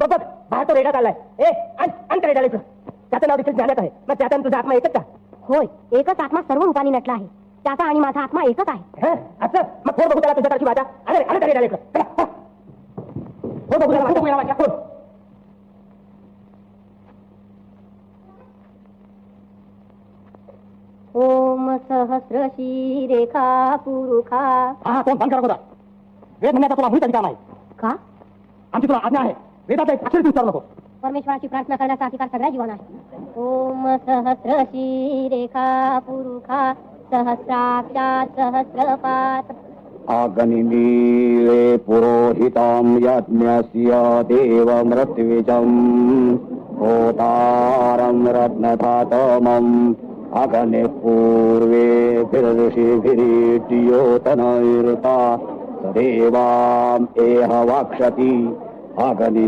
बघ बघ बाहेर तो रेडा चाललाय. अंत रेडा लिहिचं. त्याचं नाव देखील ध्यानात आहे. मग त्याचा तुझा आत्मा एकच का? होय, एकच आत्मा सर्व रूपाने नटला आहे. त्याचा आणि माझा आत्मा एकच आहे. असं मग फोड बघू त्याला तुझ्याकडची वाचा. अरे अरे रेडा लिहिचं. फोड बघू त्याला वाचा. फोड. ओम सहस्र शीरेखा पुरुखा. हा कोण बंद करत होता? वेद म्हणण्याचा तुला भूत अधिकार नाही का? आमची तुला आज्ञा आहे. वेदाचा एक अक्षर विचारू नको. परमेश्वराची प्रार्थना करण्याचा अधिकार सगळ्या जीवांना आहे. ओम सहस्र शीरेखा पुरुखा सहस्राक्षात सहस्रपात. अग्निमीळे पुरोहितं यज्ञस्य देवमृत्युजं होतारं रत्नधातमम् अग्निः पूर्वेभिर्षिभिरीड्योतनैर्ता सदेवाम् एह वाक्षति अग्नि